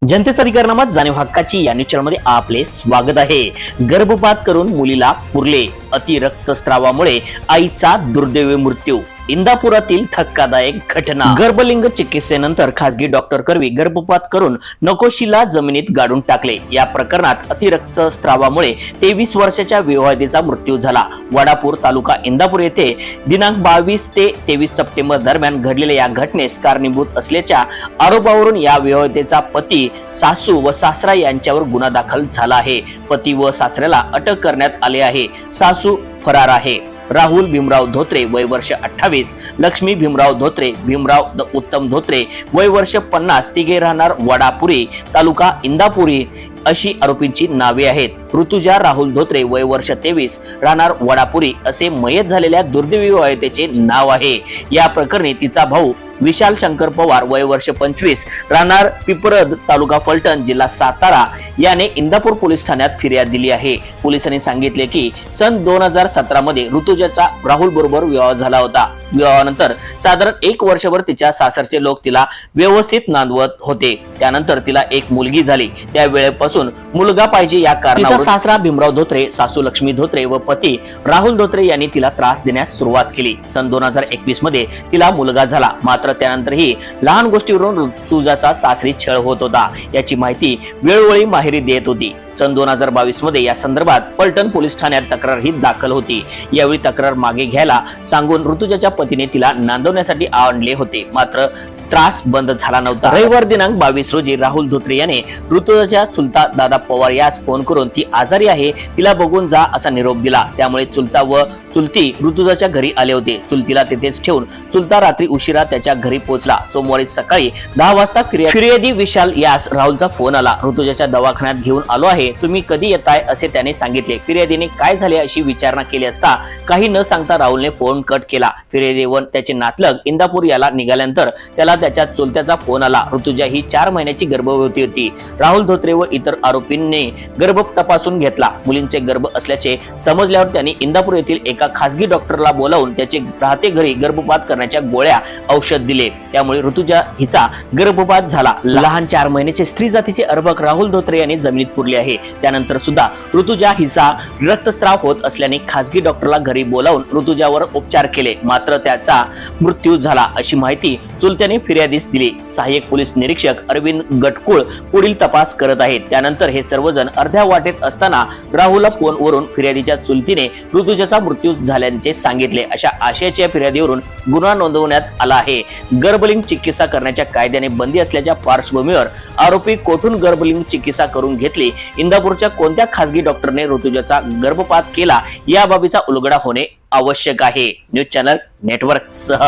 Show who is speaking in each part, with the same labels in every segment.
Speaker 1: जनतेचा अधिकारनामा जाणीव हक्काची या न्यूज मध्ये आपले स्वागत आहे। गर्भपात करून मुलीला पुरले अति रक्तस्रावामुळे आईचा दुर्दैवी मृत्यू। इंदापुरातील धक्कादायक घटना। गर्भलिंग चिकित्सेनंतर खासगी डॉक्टर करवी गर्भपात करून नकोशीला जमिनीत गाडून टाकले। या प्रकरणात अतिरक्तस्रावामुळे 23 वर्षाच्या विवाहितेचा मृत्यू झाला। वडापूर तालुका इंदापूर येथे दिनांक 22 ते 23 सप्टेंबर दरम्यान घडलेल्या या घटनेस कारणीभूत असल्याच्या आरोपावरून या विवाहितेचा पती, सासू व सासरा यांच्यावर गुन्हा दाखल झाला आहे। पती व सासऱ्याला अटक करण्यात आले आहे। सासू फरार आहे। राहुल भीमराव धोत्रे वय वर्ष 28, लक्ष्मी भीमराव धोत्रे, भीमराव उत्तम धोत्रे वय वर्ष 50, तिघे राहणार वडापुरी तालुका इंदापुरी अशी आरोपींची नावे आहेत। ऋतुजा राहुल धोत्रे वय वर्ष 23, राहणार वडापुरी असे मयत झालेल्या दुर्दैवी विवाहितेचे नाव आहे। या प्रकरणी तिचा भाऊ विशाल शंकर पवार वय वर्ष 25, राहणार पिपरद तालुका फलटण जिल्हा सातारा याने इंदापूर पोलीस ठाण्यात फिर्याद दिली आहे। पोलिसांनी सांगितले की सन 2017 मध्ये ऋतुजाचा राहुल बरोबर विवाह झाला होता। विवाहानंतर साधारण 1 वर्षभर तिच्या सासरचे लोक तिला व्यवस्थित नांदवत होते। त्यानंतर तिला एक मुलगी झाली। त्या वेळेपासून मुलगा पाहिजे या कारणावरून सासरा भीमराव धोत्रे, सासू लक्ष्मी धोत्रे व पती राहुल धोत्रे यांनी तिला त्रास देण्यास सुरुवात केली। सन 2021 मध्ये तिला मुलगा झाला। मात्र त्यानंतरही लहान गोष्टीवरून ऋतुजाचा सासरी छळ होत होता याची माहिती वेळोवेळी माहेरी देत होती। सन 2022 मध्ये या संदर्भात पलटण पोलीस ठाण्यात तक्रार ही दाखल होती। यावेळी तक्रार मागे घ्यायला सांगून ऋतुजाच्या पतीने तिला नांदवण्यासाठी आणले होते, मात्र त्रास बंद झाला नव्हता। रविवार दिनांक 22 रोजी राहुल धोत्रे याने ऋतुजाच्या चुलता दादा पवार यास फोन करून ती आजारी आहे, तिला बघून जा असा निरोप दिला। त्यामुळे चुलता व चुलती ऋतुजाच्या घरी आले होते। चुलतीला तेथेच ठेवून चुलता रात्री उशिरा त्याच्या घरी पोहोचला। सोमवारी सकाळी 10 वाजता फिर्यादी विशाल यास राहुलचा फोन आला। ऋतुजाच्या दवाखान्यात घेऊन आलो आहे, तुम्ही कधी येताय असे त्याने सांगितले। फिर्यादीने काय झाले अशी विचारणा केली असता काही न सांगता राहुलने फोन कट केला। फिर्यादी व त्याचे नातलग इंदापूर याला निघाल्यानंतर त्याला त्याच्या चुलत्याचा फोन आला। ऋतुजा ही 4 महिन्याची गर्भवती होती। राहुल धोत्रे व इतर आरोपींनी गर्भ तपासून घेतला। मुलींचे गर्भ असल्याचे समजल्यावर त्यांनी इंदापूर येथील एका खासगी डॉक्टरला बोलावून त्याचे राहते घरी गर्भपात करण्याच्या गोळ्या औषध दिले। त्यामुळे ऋतुजा हिचा गर्भपात झाला। लहान 4 महिन्याचे स्त्री जातीचे अर्भक राहुल धोत्रे यांनी जमिनीत पुरले आहे। त्यानंतर सुद्धा ऋतुजा हिचा रक्तस्राव होत असल्याने खासगी डॉक्टरला घरी बोलावून ऋतुजावर उपचार केले, मात्र त्याचा मृत्यू झाला अशी माहिती चुलत्याने फिर्यादीस दिली। सहाय्यक पोलीस निरीक्षक अरविंद गटकुळ पुढील तपास करत आहेत। त्यानंतर हे सर्वजण अर्ध्या वाटेत असताना राहुलला फोनवरून फिर्यादीच्या चुलतीने ऋतुजाचा मृत्यू झाल्याचे सांगितले अशा आशयाच्या फिर्यादीवरून गुन्हा नोंदवण्यात आला आहे। गर्भलिंग चिकित्सा करण्याच्या कायद्याने बंदी असल्याच्या पार्श्वभूमीवर आरोपी कोठून गर्भलिंग चिकित्सा करून घेतली, इंदापूरच्या कोणत्या खासगी डॉक्टरने ऋतुजाचा गर्भपात केला याबाबीचा उलगडा होणे आवश्यक आहे। न्यूज चॅनल नेटवर्क सह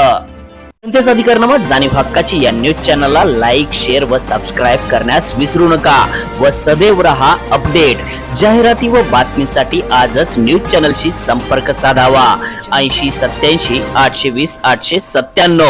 Speaker 1: जनतेचा अधिकारनामा जाणीव हक्काची या न्यूज चॅनलला लाईक, शेअर व सबस्क्राईब करण्यास विसरू नका व सदैव रहा अपडेट। जाहिराती व बातमीसाठी आजच न्यूज चॅनलशी संपर्क साधावा। 80 87 820 897।